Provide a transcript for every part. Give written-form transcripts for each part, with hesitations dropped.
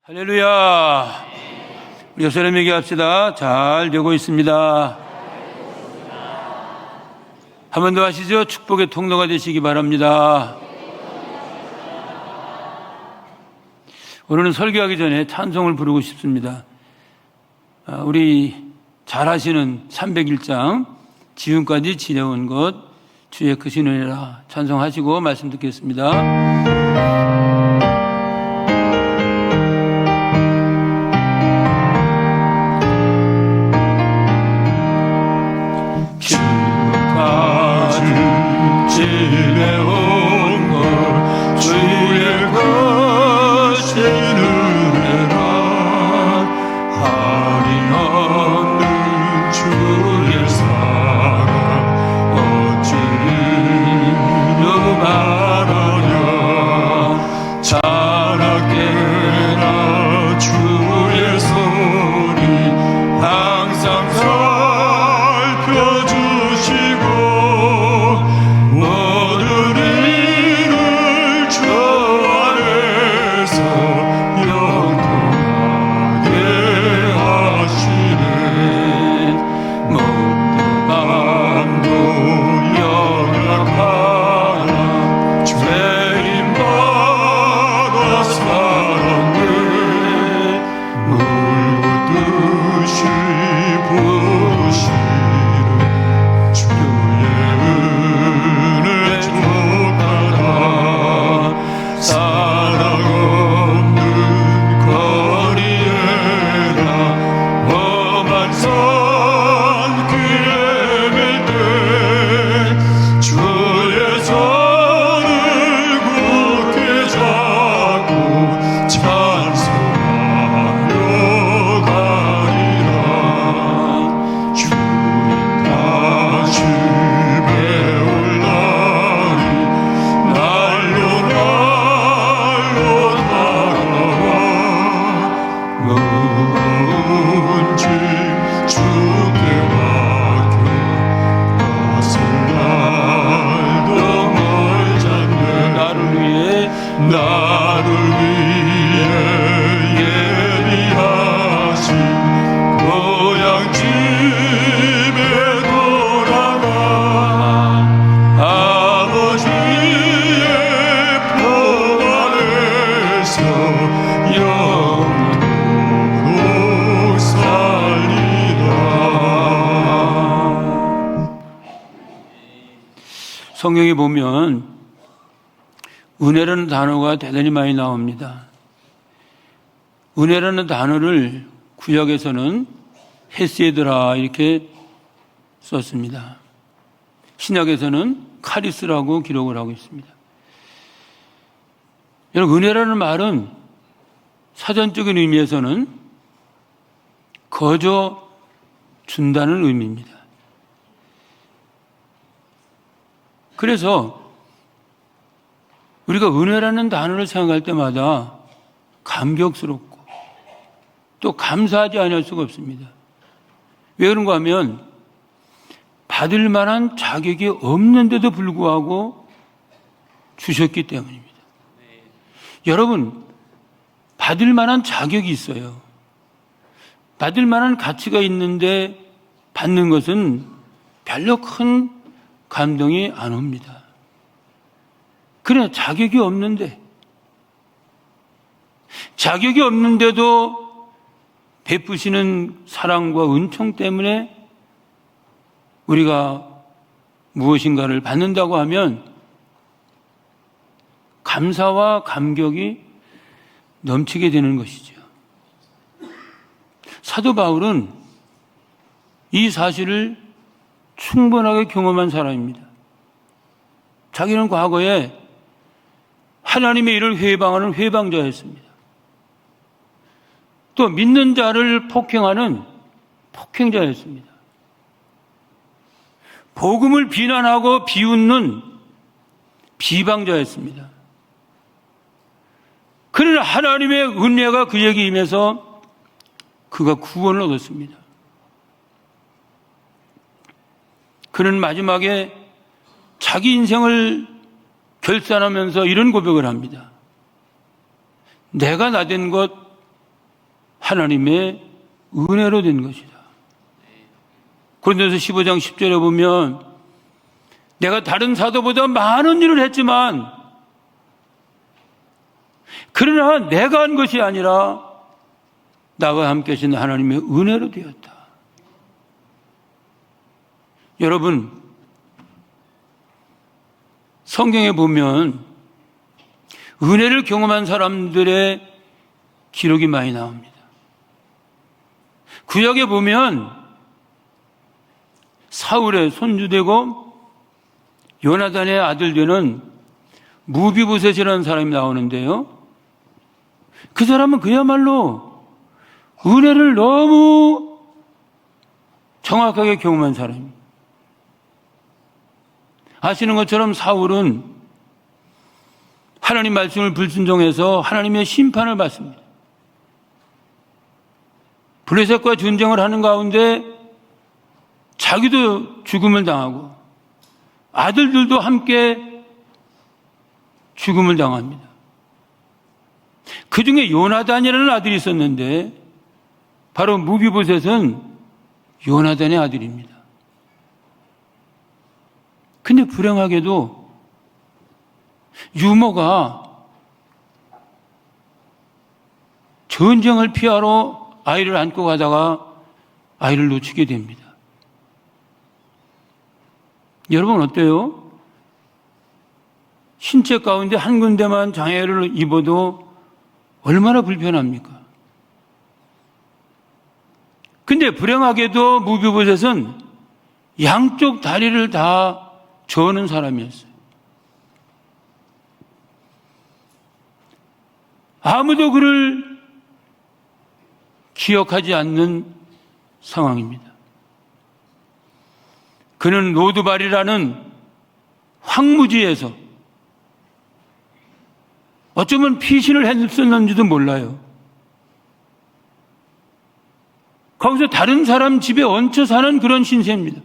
할렐루야. 우리 예수님 얘기합시다. 잘 되고 있습니다. 한 번 더 하시죠. 축복의 통로가 되시기 바랍니다. 오늘은 설교하기 전에 찬송을 부르고 싶습니다. 우리 잘 아시는 301장 지금까지 지내온 것 주의 크신 은혜라 찬송하시고 말씀 듣겠습니다. 지내온 것 주의 크신 은혜라 할인 없는 주의 사랑 어찌 이루 말하랴 자라게나 주의 소리 항상 살펴주시고 성경에 보면 은혜라는 단어가 대단히 많이 나옵니다. 은혜라는 단어를 구약에서는 헤세드라 이렇게 썼습니다. 신약에서는 카리스라고 기록을 하고 있습니다. 여러분, 은혜라는 말은 사전적인 의미에서는 거저 준다는 의미입니다. 그래서 우리가 은혜라는 단어를 생각할 때마다 감격스럽고 또 감사하지 않을 수가 없습니다. 왜 그런가 하면 받을 만한 자격이 없는데도 불구하고 주셨기 때문입니다. 여러분, 받을 만한 자격이 있어요. 받을 만한 가치가 있는데 받는 것은 별로 큰 감동이 안 옵니다. 그래, 자격이 없는데도 베푸시는 사랑과 은총 때문에 우리가 무엇인가를 받는다고 하면 감사와 감격이 넘치게 되는 것이죠. 사도 바울은 이 사실을 충분하게 경험한 사람입니다. 자기는 과거에 하나님의 일을 회방하는 회방자였습니다. 또 믿는 자를 폭행하는 폭행자였습니다. 복음을 비난하고 비웃는 비방자였습니다. 그러나 하나님의 은혜가 그에게 임해서 그가 구원을 얻었습니다. 그는 마지막에 자기 인생을 결산하면서 이런 고백을 합니다. 내가 나된 것 하나님의 은혜로 된 것이다. 고린도서 15장 10절에 보면 내가 다른 사도보다 많은 일을 했지만 그러나 내가 한 것이 아니라 나와 함께 하신 하나님의 은혜로 되었다. 여러분, 성경에 보면 은혜를 경험한 사람들의 기록이 많이 나옵니다. 구약에 보면 사울의 손주되고 요나단의 아들 되는 무비보셋이라는 사람이 나오는데요. 그 사람은 그야말로 은혜를 너무 정확하게 경험한 사람입니다. 아시는 것처럼 사울은 하나님 말씀을 불순종해서 하나님의 심판을 받습니다. 블레셋과 전쟁을 하는 가운데 자기도 죽음을 당하고 아들들도 함께 죽음을 당합니다. 그 중에 요나단이라는 아들이 있었는데 바로 무비보셋은 요나단의 아들입니다. 근데 불행하게도 유모가 전쟁을 피하러 아이를 안고 가다가 아이를 놓치게 됩니다. 여러분 어때요? 신체 가운데 한 군데만 장애를 입어도 얼마나 불편합니까? 근데 불행하게도 무비보셋은 양쪽 다리를 다 저는 사람이었어요. 아무도 그를 기억하지 않는 상황입니다. 그는 로드발이라는 황무지에서 어쩌면 피신을 했었는지도 몰라요. 거기서 다른 사람 집에 얹혀 사는 그런 신세입니다.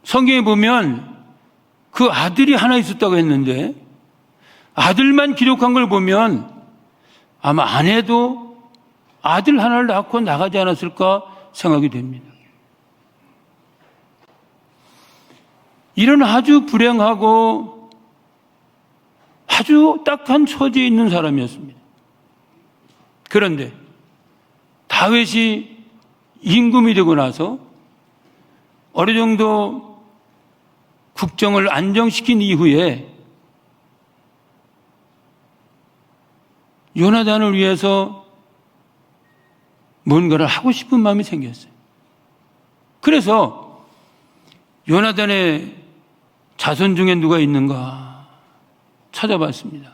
성경에 보면 그 아들이 하나 있었다고 했는데 아들만 기록한 걸 보면 아마 아내도 아들 하나를 낳고 나가지 않았을까 생각이 됩니다. 이런 아주 불행하고 아주 딱한 처지에 있는 사람이었습니다. 그런데 다윗이 임금이 되고 나서 어느 정도 국정을 안정시킨 이후에 요나단을 위해서 뭔가를 하고 싶은 마음이 생겼어요. 그래서 요나단의 자손 중에 누가 있는가 찾아봤습니다.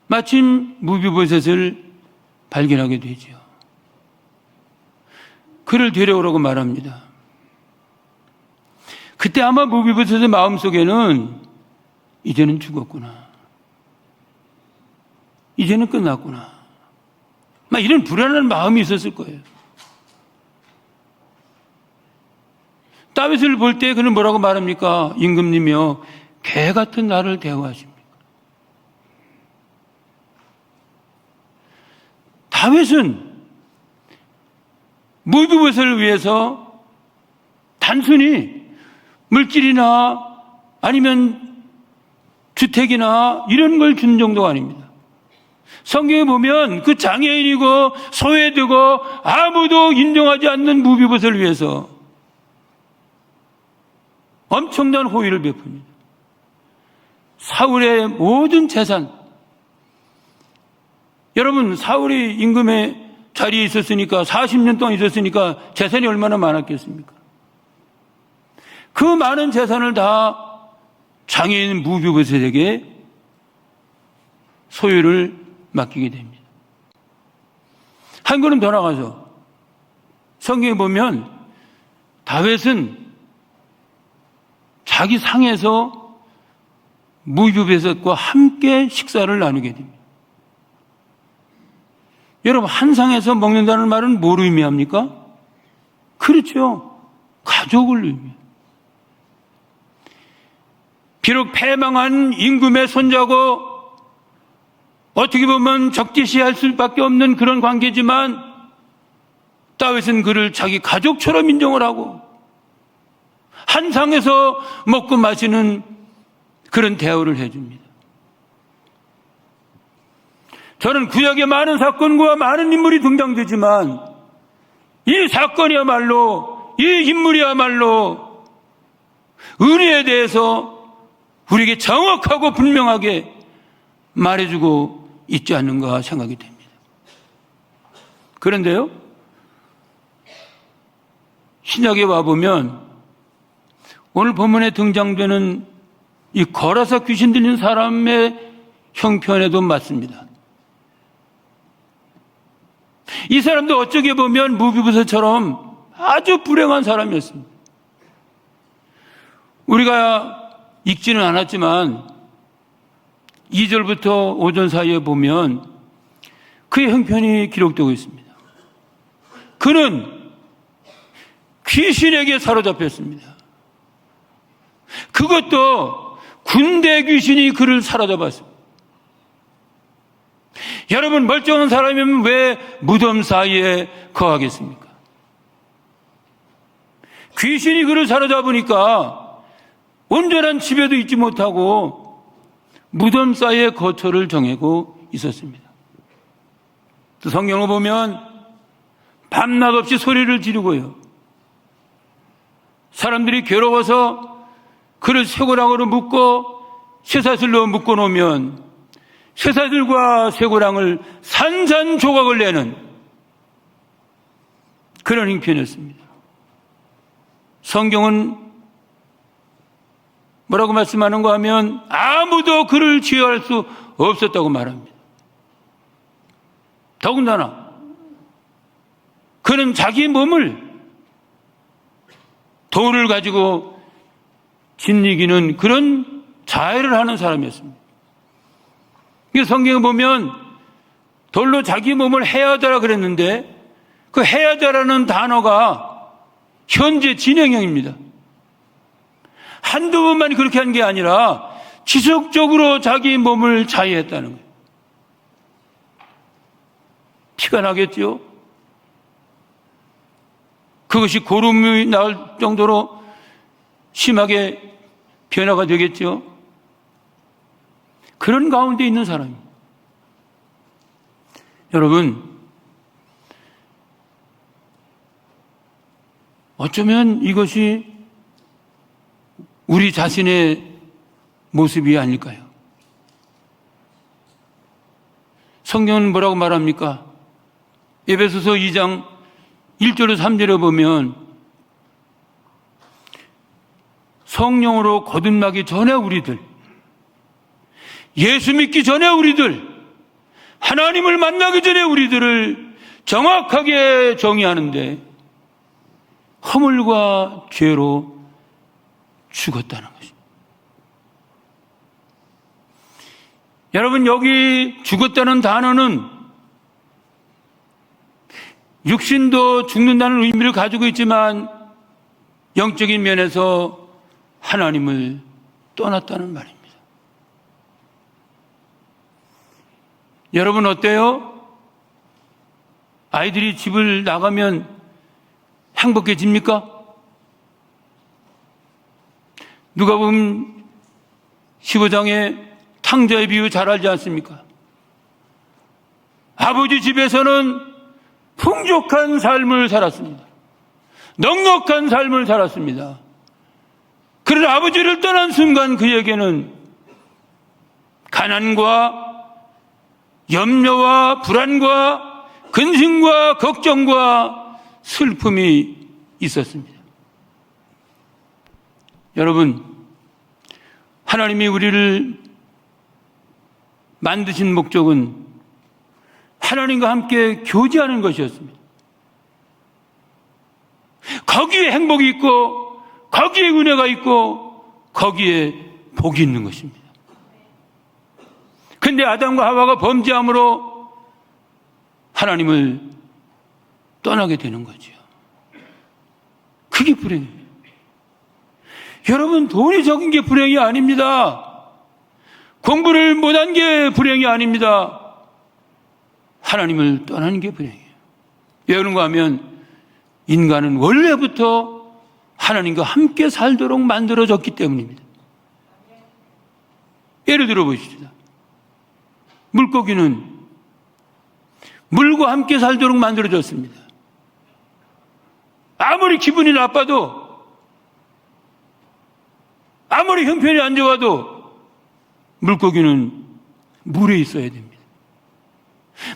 마침 무비보셋을 발견하게 되죠. 그를 데려오라고 말합니다. 그때 아마 무비보셋의 마음속에는 이제는 죽었구나. 이제는 끝났구나. 막 이런 불안한 마음이 있었을 거예요. 다윗을 볼 때 그는 뭐라고 말합니까? 임금님이여, 개 같은 나를 대우하십니까? 다윗은 무비보셋을 위해서 단순히 물질이나 아니면 주택이나 이런 걸 준 정도가 아닙니다. 성경에 보면 그 장애인이고 소외되고 아무도 인정하지 않는 무비보셋을 위해서 엄청난 호의를 베풉니다. 사울의 모든 재산, 여러분 사울이 임금의 자리에 있었으니까 40년 동안 있었으니까 재산이 얼마나 많았겠습니까? 그 많은 재산을 다 장애인 무비보셋에게 소유를 맡기게 됩니다. 한 걸음 더 나가서 성경에 보면 다윗은 자기 상에서 무비보셋과 함께 식사를 나누게 됩니다. 여러분 한 상에서 먹는다는 말은 뭘 의미합니까? 그렇죠. 가족을 의미해요. 비록 패망한 임금의 손자고 어떻게 보면 적대시할 수밖에 없는 그런 관계지만 다윗은 그를 자기 가족처럼 인정을 하고 한 상에서 먹고 마시는 그런 대우를 해줍니다. 저는 구약에 많은 사건과 많은 인물이 등장되지만 이 사건이야말로, 이 인물이야말로 은혜에 대해서 우리에게 정확하고 분명하게 말해주고 있지 않는가 생각이 됩니다. 그런데요, 신약에 와보면 오늘 본문에 등장되는 이 걸어서 귀신 들린 사람의 형편에도 맞습니다. 이 사람도 어쩌게 보면 무비부서처럼 아주 불행한 사람이었습니다. 우리가 읽지는 않았지만 2절부터 5절 사이에 보면 그의 형편이 기록되고 있습니다. 그는 귀신에게 사로잡혔습니다. 그것도 군대 귀신이 그를 사로잡았습니다. 여러분, 멀쩡한 사람이면 왜 무덤 사이에 거하겠습니까? 귀신이 그를 사로잡으니까 온전한 집에도 있지 못하고 무덤 사이에 거처를 정하고 있었습니다. 또 성경을 보면 밤낮 없이 소리를 지르고요, 사람들이 괴로워서 그를 쇠고랑으로 묶고 쇠사슬로 묶어놓으면 쇠사슬과 쇠고랑을 산산조각을 내는 그런 형편이었습니다. 성경은 뭐라고 말씀하는가 하면 아무도 그를 치유할 수 없었다고 말합니다. 더군다나 그는 자기 몸을 돌을 가지고 짓이기는 그런 자해를 하는 사람이었습니다. 성경에 보면 돌로 자기 몸을 해하다라 그랬는데 그 해하다라는 단어가 현재 진행형입니다. 한두 번만 그렇게 한 게 아니라 지속적으로 자기 몸을 자해했다는 거예요. 피가 나겠죠? 그것이 고름이 나올 정도로 심하게 변화가 되겠죠? 그런 가운데 있는 사람입니다. 여러분, 어쩌면 이것이 우리 자신의 모습이 아닐까요? 성경은 뭐라고 말합니까? 에베소서 2장 1절에서 3절에 보면 성령으로 거듭나기 전에 우리들, 예수 믿기 전에 우리들, 하나님을 만나기 전에 우리들을 정확하게 정의하는데 허물과 죄로 죽었다는 것입니다. 여러분, 여기 죽었다는 단어는 육신도 죽는다는 의미를 가지고 있지만 영적인 면에서 하나님을 떠났다는 말입니다. 여러분 어때요? 아이들이 집을 나가면 행복해집니까? 누가복음 15장의 탕자의 비유 잘 알지 않습니까? 아버지 집에서는 풍족한 삶을 살았습니다. 넉넉한 삶을 살았습니다. 그러나 아버지를 떠난 순간 그에게는 가난과 염려와 불안과 근심과 걱정과 슬픔이 있었습니다. 여러분, 하나님이 우리를 만드신 목적은 하나님과 함께 교제하는 것이었습니다. 거기에 행복이 있고 거기에 은혜가 있고 거기에 복이 있는 것입니다. 근데 아담과 하와가 범죄함으로 하나님을 떠나게 되는 거죠. 그게 불행입니다. 여러분, 돈이 적은 게 불행이 아닙니다. 공부를 못한 게 불행이 아닙니다. 하나님을 떠나는 게 불행이에요. 왜 그런가 하면 인간은 원래부터 하나님과 함께 살도록 만들어졌기 때문입니다. 예를 들어 보십시다. 물고기는 물과 함께 살도록 만들어졌습니다. 아무리 기분이 나빠도, 아무리 형편이 안 좋아도 물고기는 물에 있어야 됩니다.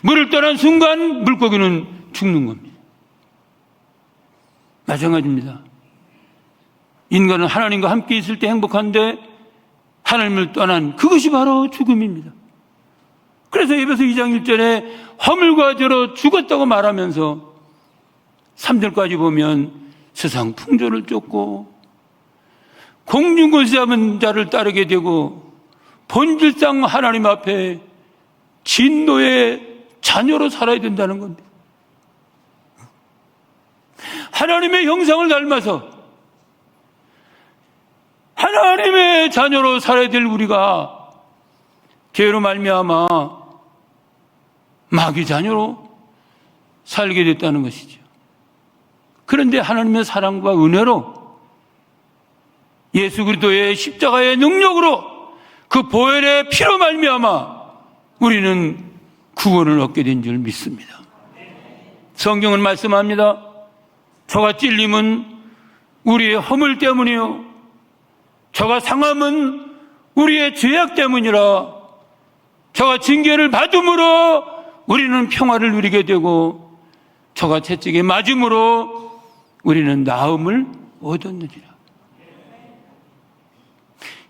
물을 떠난 순간 물고기는 죽는 겁니다. 마찬가지입니다. 인간은 하나님과 함께 있을 때 행복한데 하나님을 떠난 그것이 바로 죽음입니다. 그래서 에베소 2장 1절에 허물과 죄로 죽었다고 말하면서 3절까지 보면 세상 풍조를 쫓고 공중권 잡은 자를 따르게 되고 본질상 하나님 앞에 진노의 자녀로 살아야 된다는 겁니다. 하나님의 형상을 닮아서 하나님의 자녀로 살아야 될 우리가 죄로 말미암아 마귀 자녀로 살게 됐다는 것이죠. 그런데 하나님의 사랑과 은혜로 예수 그리스도의 십자가의 능력으로 그 보혈의 피로 말미암아 우리는 구원을 얻게 된 줄 믿습니다. 성경은 말씀합니다. 저가 찔림은 우리의 허물 때문이요, 저가 상함은 우리의 죄악 때문이라. 저가 징계를 받음으로 우리는 평화를 누리게 되고 저가 채찍에 맞음으로 우리는 나음을 얻었느니라.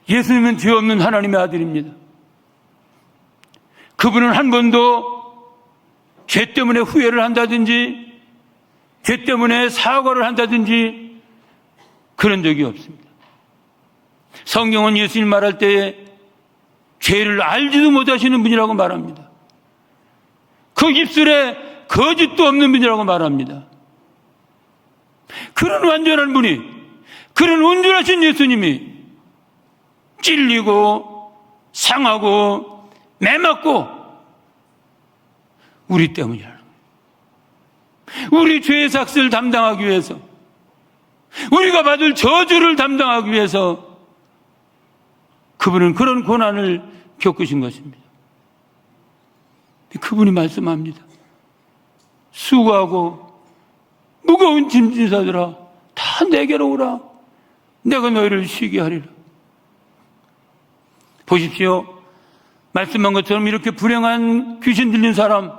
예수님은 죄 없는 하나님의 아들입니다. 그분은 한 번도 죄 때문에 후회를 한다든지 죄 때문에 사과를 한다든지 그런 적이 없습니다. 성경은 예수님 말할 때에 죄를 알지도 못하시는 분이라고 말합니다. 그 입술에 거짓도 없는 분이라고 말합니다. 그런 완전한 분이, 그런 온전하신 예수님이 찔리고 상하고 매맞고 우리 때문이라는 거예요. 우리 죄의 삭스를 담당하기 위해서, 우리가 받을 저주를 담당하기 위해서 그분은 그런 고난을 겪으신 것입니다. 그분이 말씀합니다. 수고하고 무거운 짐진 자들아 다 내게로 오라. 내가 너희를 쉬게 하리라. 보십시오. 말씀한 것처럼 이렇게 불행한 귀신 들린 사람,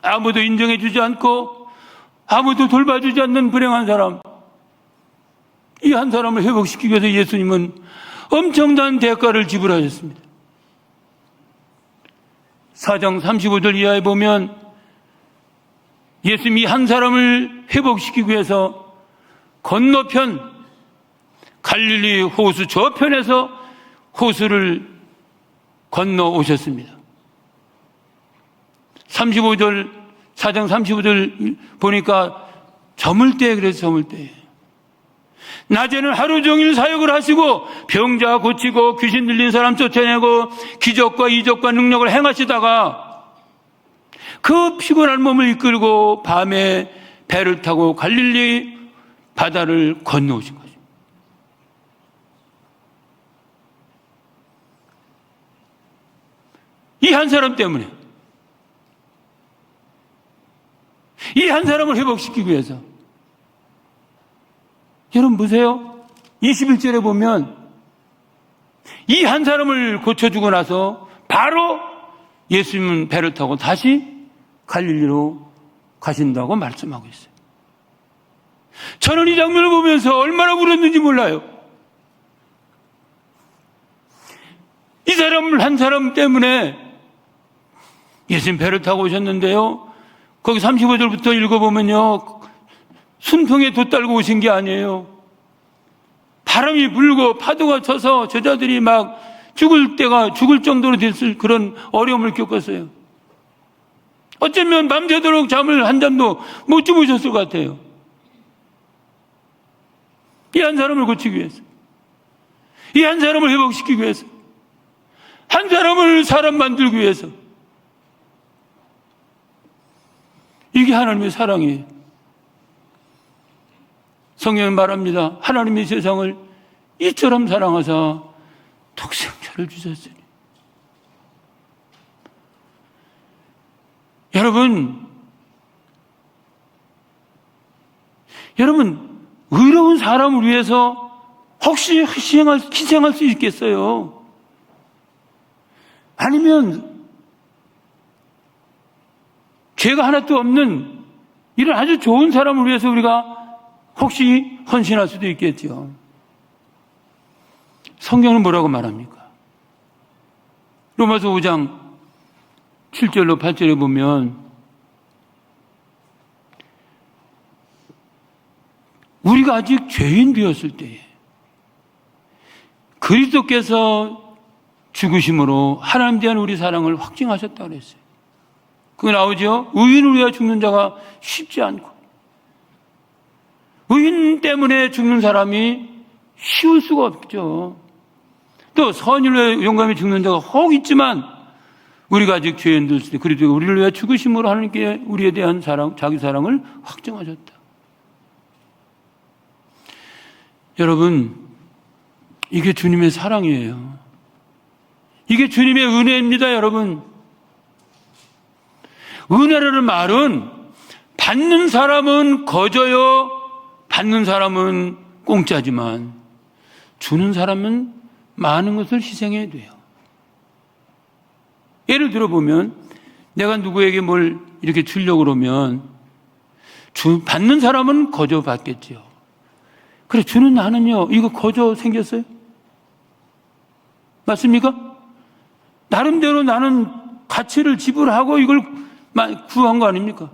아무도 인정해 주지 않고 아무도 돌봐주지 않는 불행한 사람, 이 한 사람을 회복시키기 위해서 예수님은 엄청난 대가를 지불하셨습니다. 4장 35절 이하에 보면 예수님이 한 사람을 회복시키기 위해서 건너편 갈릴리 호수 저편에서 호수를 건너 오셨습니다. 35절, 4장 35절 보니까 저물 때, 그래서 저물 때. 낮에는 하루 종일 사역을 하시고 병자 고치고 귀신 들린 사람 쫓아내고 기적과 이적과 능력을 행하시다가 그 피곤한 몸을 이끌고 밤에 배를 타고 갈릴리 바다를 건너오신 거죠. 이 한 사람 때문에, 이 한 사람을 회복시키기 위해서. 여러분 보세요. 21절에 보면 이 한 사람을 고쳐주고 나서 바로 예수님은 배를 타고 다시 갈릴리로 가신다고 말씀하고 있어요. 저는 이 장면을 보면서 얼마나 울었는지 몰라요. 이 사람 한 사람 때문에 예수님 배를 타고 오셨는데요, 거기 35절부터 읽어보면요, 순풍에 돛달고 오신 게 아니에요. 바람이 불고 파도가 쳐서 저자들이 막 죽을 정도로 됐을 그런 어려움을 겪었어요. 어쩌면 밤새도록 잠을 한 잠도 못 주무셨을 것 같아요. 이 한 사람을 고치기 위해서, 이 한 사람을 회복시키기 위해서, 한 사람을 사람 만들기 위해서 이게 하나님의 사랑이에요. 성경은 말합니다. 하나님이 세상을 이처럼 사랑하사 독생자를 주셨으니. 여러분, 의로운 사람을 위해서 혹시 희생할 수 있겠어요? 아니면 죄가 하나도 없는 이런 아주 좋은 사람을 위해서 우리가 혹시 헌신할 수도 있겠죠. 성경은 뭐라고 말합니까? 로마서 5장 7절로 8절에 보면 우리가 아직 죄인 되었을 때에 그리스도께서 죽으심으로 하나님 대한 우리 사랑을 확증하셨다고 그랬어요. 그게 나오죠? 의인을 위하여 죽는 자가 쉽지 않고 의인 때문에 죽는 사람이 쉬울 수가 없죠. 또 선인을 위하여 용감히 죽는 자가 혹 있지만 우리가 아직 죄인 되었을 때 그리스도가 우리를 위하여 죽으심으로 하나님께 우리에 대한 사랑, 자기 사랑을 확증하셨다. 여러분, 이게 주님의 사랑이에요. 이게 주님의 은혜입니다, 여러분. 은혜라는 말은 받는 사람은 거저요, 받는 사람은 공짜지만 주는 사람은 많은 것을 희생해야 돼요. 예를 들어보면 내가 누구에게 뭘 이렇게 주려고 그러면 받는 사람은 거저 받겠죠. 그래, 주는 나는요, 이거 거저 생겼어요? 맞습니까? 나름대로 나는 가치를 지불하고 이걸 구한 거 아닙니까?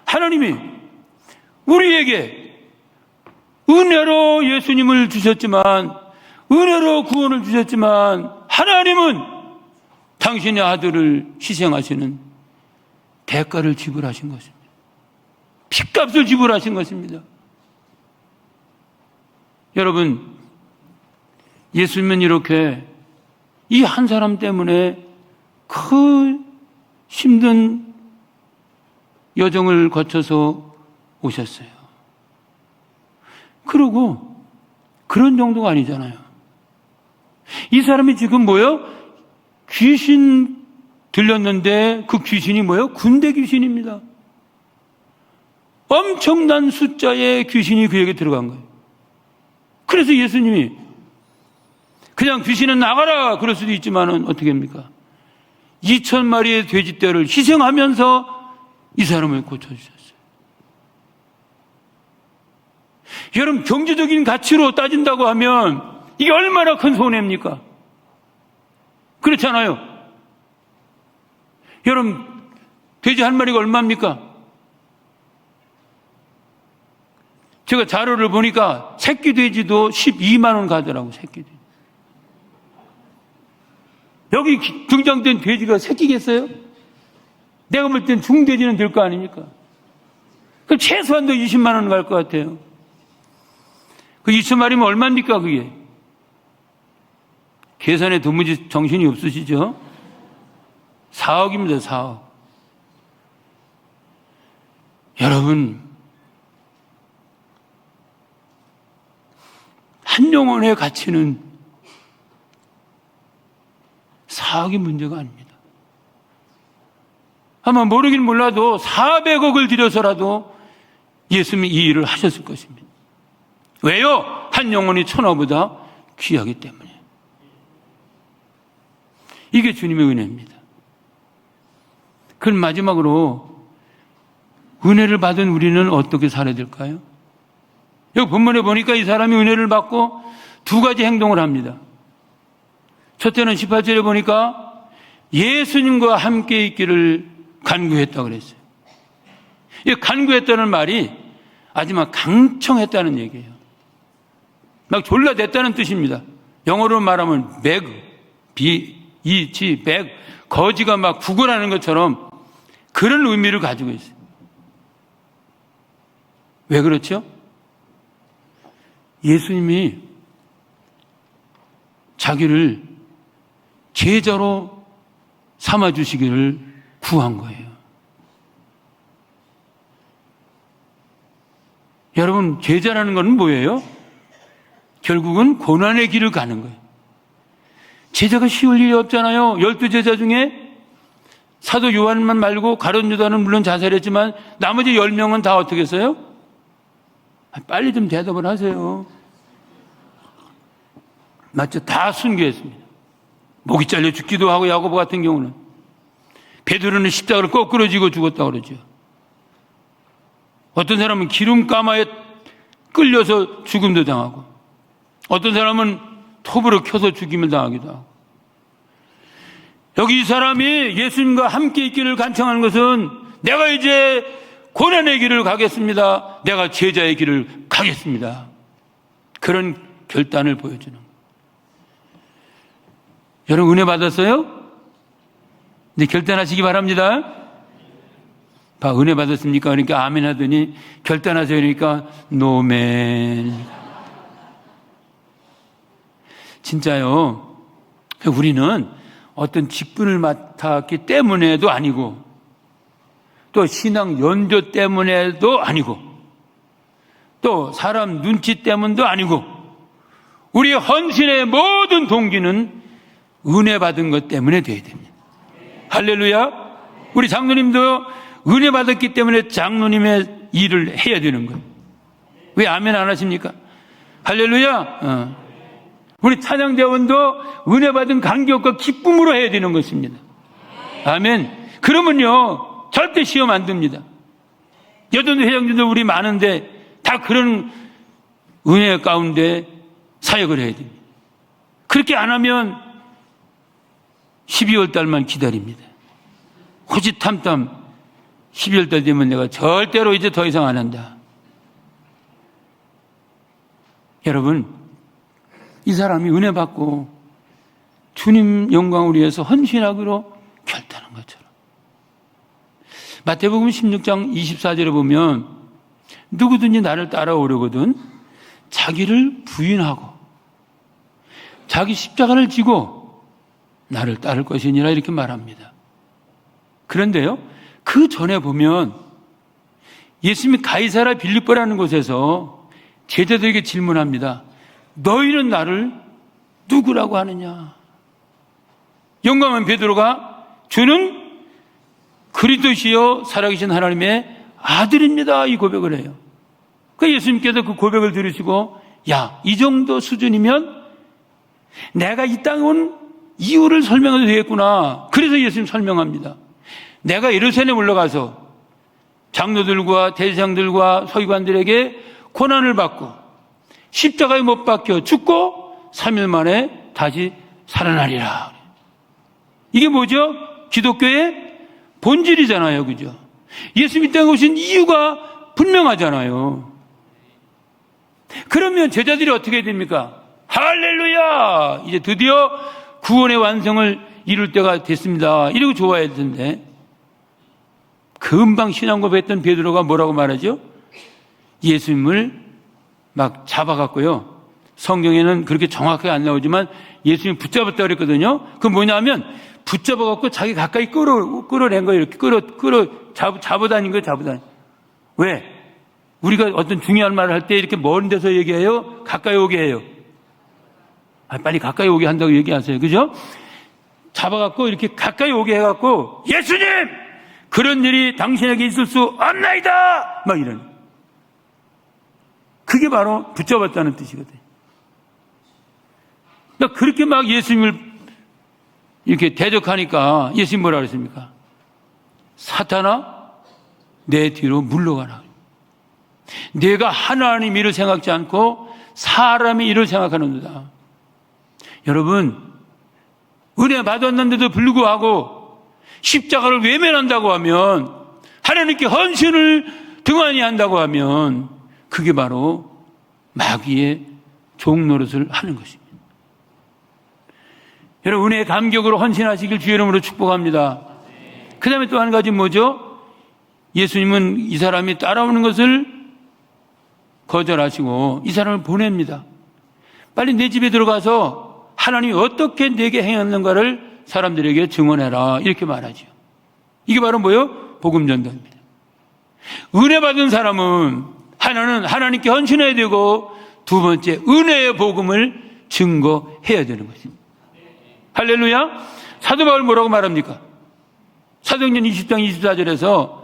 하나님이 우리에게 은혜로 예수님을 주셨지만, 은혜로 구원을 주셨지만, 하나님은 당신의 아들을 희생하시는 대가를 지불하신 것입니다. 핏값을 지불하신 것입니다. 여러분, 예수님은 이렇게 이 한 사람 때문에 그 힘든 여정을 거쳐서 오셨어요. 그리고 그런 정도가 아니잖아요. 이 사람이 지금 뭐요? 귀신 들렸는데 그 귀신이 뭐요? 군대 귀신입니다. 엄청난 숫자의 귀신이 그에게 들어간 거예요. 그래서 예수님이 그냥 귀신은 나가라 그럴 수도 있지만은 어떻게 합니까? 2,000마리의 돼지떼를 희생하면서 이 사람을 고쳐주셨어요. 여러분, 경제적인 가치로 따진다고 하면 이게 얼마나 큰 손해입니까? 그렇잖아요. 여러분, 돼지 한 마리가 얼마입니까? 제가 자료를 보니까 새끼 돼지도 12만 원 가더라고, 새끼 돼지. 여기 등장된 돼지가 새끼겠어요? 내가 볼 땐 중돼지는 될 거 아닙니까? 그럼 최소한도 20만 원 갈 것 같아요. 그 2,000마리면 얼마입니까, 그게? 계산에 도무지 정신이 없으시죠? 4억입니다, 4억. 여러분, 한 영혼의 가치는 4억이 문제가 아닙니다. 아마 모르긴 몰라도 400억을 들여서라도 예수님이 이 일을 하셨을 것입니다. 왜요? 한 영혼이 천하보다 귀하기 때문에. 이게 주님의 은혜입니다. 그럼 마지막으로 은혜를 받은 우리는 어떻게 살아야 될까요? 여기 본문에 보니까 이 사람이 은혜를 받고 두 가지 행동을 합니다. 첫째는 18절에 보니까 예수님과 함께 있기를 간구했다고 그랬어요. 이 간구했다는 말이 아주 막 강청했다는 얘기예요. 막 졸라댔다는 뜻입니다. 영어로 말하면 beg, beg, 거지가 막 구걸하는 것처럼 그런 의미를 가지고 있어요. 왜 그렇죠? 예수님이 자기를 제자로 삼아주시기를 구한 거예요. 여러분, 제자라는 건 뭐예요? 결국은 고난의 길을 가는 거예요. 제자가 쉬울 일이 없잖아요. 12제자 중에 사도 요한만 말고 가룟 유다는 물론 자살했지만 나머지 10명은 다 어떻게 했어요? 빨리 좀 대답을 하세요. 맞죠? 다 순교했습니다. 목이 잘려 죽기도 하고, 야고보 같은 경우는 베드로는 십자가를 거꾸로 지고 죽었다고 그러죠. 어떤 사람은 기름가마에 끌려서 죽음도 당하고, 어떤 사람은 톱으로 켜서 죽임을 당하기도 하고. 여기 이 사람이 예수님과 함께 있기를 간청하는 것은 내가 이제 고난의 길을 가겠습니다. 내가 제자의 길을 가겠습니다. 그런 결단을 보여주는 거예요. 여러분, 은혜 받았어요? 이제 결단하시기 바랍니다. 은혜 받았습니까? 그러니까 아멘 하더니 결단하세요. 그러니까 노멘. 진짜요. 우리는 어떤 직분을 맡았기 때문에도 아니고, 또 신앙 연조 때문에도 아니고, 또 사람 눈치 때문도 아니고, 우리의 헌신의 모든 동기는 은혜 받은 것 때문에 돼야 됩니다. 할렐루야. 우리 장로님도 은혜 받았기 때문에 장로님의 일을 해야 되는 거예요. 왜 아멘 안 하십니까? 할렐루야. 우리 찬양대원도 은혜 받은 감격과 기쁨으로 해야 되는 것입니다. 아멘. 그러면요, 절대 시험 안 듭니다. 여전히 회장님도 우리 많은데 다 그런 은혜 가운데 사역을 해야 됩니다. 그렇게 안 하면 12월 달만 기다립니다. 호시탐탐 12월 달 되면 내가 절대로 이제 더 이상 안 한다. 여러분, 이 사람이 은혜 받고 주님 영광을 위해서 헌신하기로 결단한 것처럼, 마태복음 16장 24절에 보면 누구든지 나를 따라오려거든 자기를 부인하고 자기 십자가를 지고 나를 따를 것이니라 이렇게 말합니다. 그런데요, 그 전에 보면 예수님이 가이사라 빌립보라는 곳에서 제자들에게 질문합니다. 너희는 나를 누구라고 하느냐? 영광한 베드로가 주는 그리스도시요 살아계신 하나님의 아들입니다, 이 고백을 해요. 그 예수님께서 그 고백을 들으시고, 야, 이 정도 수준이면 내가 이 땅에 온 이유를 설명해도 되겠구나. 그래서 예수님 설명합니다. 내가 예루살렘에 올라가서 장로들과 대제사장들과 서기관들에게 고난을 받고 십자가에 못 박혀 죽고 3일 만에 다시 살아나리라. 이게 뭐죠? 기독교의 본질이잖아요. 그죠? 예수님 이 땅에 오신 이유가 분명하잖아요. 그러면 제자들이 어떻게 됩니까? 할렐루야! 이제 드디어 구원의 완성을 이룰 때가 됐습니다. 이러고 좋아해야 되는데, 금방 신앙 고백했던 베드로가 뭐라고 말하죠? 예수님을 막 잡아갔고요. 성경에는 그렇게 정확하게 안 나오지만 예수님 붙잡았다 그랬거든요. 그건 뭐냐면 붙잡아갖고 자기 가까이 끌어낸 거예요. 이렇게 잡아다닌 거예요. 잡아다닌. 왜? 우리가 어떤 중요한 말을 할 때 이렇게 먼 데서 얘기해요? 가까이 오게 해요? 빨리 가까이 오게 한다고 얘기하세요. 그죠? 잡아갖고 이렇게 가까이 오게 해갖고 예수님! 그런 일이 당신에게 있을 수 없나이다! 막 이런. 그게 바로 붙잡았다는 뜻이거든요. 그러니까 그렇게 막 예수님을 이렇게 대적하니까 예수님 뭐라 그랬습니까? 사탄아, 내 뒤로 물러가라. 내가 하나님 일을 생각지 않고 사람의 일을 생각하는도다. 여러분, 은혜 받았는데도 불구하고 십자가를 외면한다고 하면, 하나님께 헌신을 등한히 한다고 하면 그게 바로 마귀의 종노릇을 하는 것입니다. 여러분, 은혜의 감격으로 헌신하시길 주의 이름으로 축복합니다. 그 다음에 또 한 가지 뭐죠? 예수님은 이 사람이 따라오는 것을 거절하시고 이 사람을 보냅니다. 빨리 내 집에 들어가서 하나님이 어떻게 내게 행했는가를 사람들에게 증언해라, 이렇게 말하죠. 이게 바로 뭐예요? 복음 전도입니다. 은혜 받은 사람은 하나는 하나님께 헌신해야 되고, 두 번째 은혜의 복음을 증거해야 되는 것입니다. 할렐루야. 사도 바울 뭐라고 말합니까? 사도행전 20장 24절에서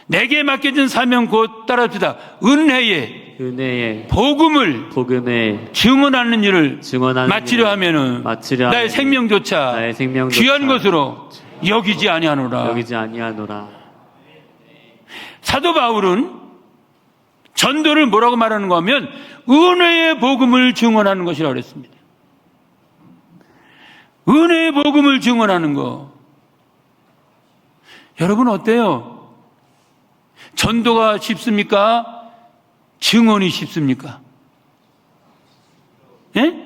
내게 맡겨진 사명 곧 따라합시다. 은혜의 복음을 증언하는 일을 마치려 하면은 나의 생명조차 귀한 것으로 여기지 아니하노라. 사도 바울은 전도를 뭐라고 말하는가 하면 은혜의 복음을 증언하는 것이라고 그랬습니다. 은혜의 복음을 증언하는 거. 여러분 어때요? 전도가 쉽습니까? 증언이 쉽습니까? 예?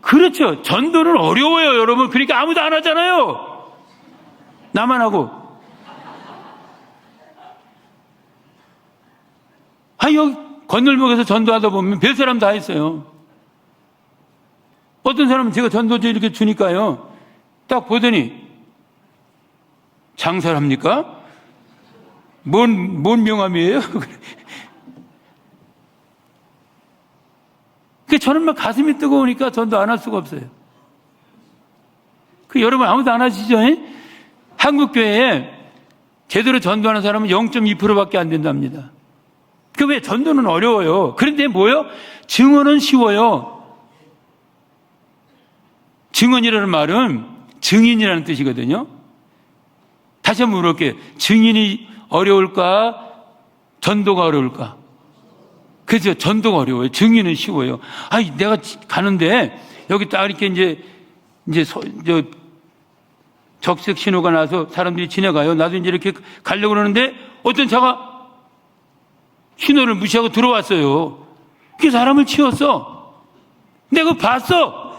그렇죠. 전도는 어려워요, 여러분. 그러니까 아무도 안 하잖아요. 나만 하고. 여기 건널목에서 전도하다 보면 별 사람 다 있어요. 어떤 사람은 제가 전도지 이렇게 주니까요. 딱 보더니 장사를 합니까? 뭔 명함이에요? 저는 막 가슴이 뜨거우니까 전도 안 할 수가 없어요. 여러분 아무도 안 하시죠? 한국교회에 제대로 전도하는 사람은 0.2%밖에 안 된답니다. 왜 전도는 어려워요. 그런데 뭐요? 증언은 쉬워요. 증언이라는 말은 증인이라는 뜻이거든요. 다시 한번 물어볼게요. 증인이 어려울까? 전도가 어려울까? 그죠? 전도가 어려워요. 증인은 쉬워요. 내가 가는데 여기 딱 이렇게 이제 적색 신호가 나서 사람들이 지나가요. 나도 이제 이렇게 가려고 그러는데 어떤 차가 신호를 무시하고 들어왔어요. 그 사람을 치웠어. 내가 봤어.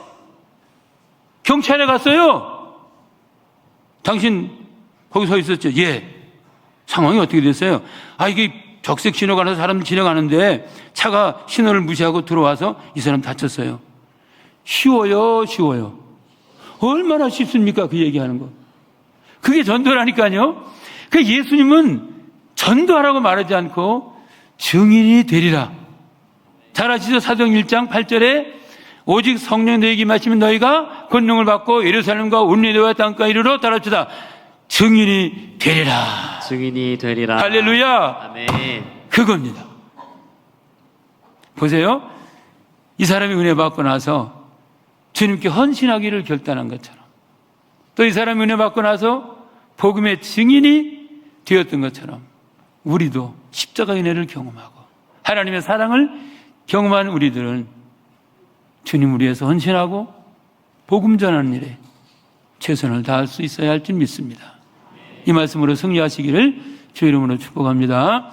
경찰에 갔어요. 당신 거기 서 있었죠? 예. 상황이 어떻게 됐어요? 이게 적색 신호가 나서 사람 지나가는데 차가 신호를 무시하고 들어와서 이 사람 다쳤어요. 쉬워요. 얼마나 쉽습니까? 그 얘기하는 거. 그게 전도라니까요. 예수님은 전도하라고 말하지 않고 증인이 되리라. 잘 아시죠? 사도행 1장 8절에 오직 성령 너희에게 임하시면 너희가 권능을 받고 예루살렘과 온 유대와 땅까지 이르러 따라합시다. 증인이 되리라. 할렐루야. 아멘. 그겁니다. 보세요. 이 사람이 은혜 받고 나서 주님께 헌신하기를 결단한 것처럼, 또 이 사람이 은혜 받고 나서 복음의 증인이 되었던 것처럼 우리도 십자가 은혜를 경험하고 하나님의 사랑을 경험한 우리들은 주님을 위해서 헌신하고 복음 전하는 일에 최선을 다할 수 있어야 할 줄 믿습니다. 이 말씀으로 승리하시기를 주의 이름으로 축복합니다.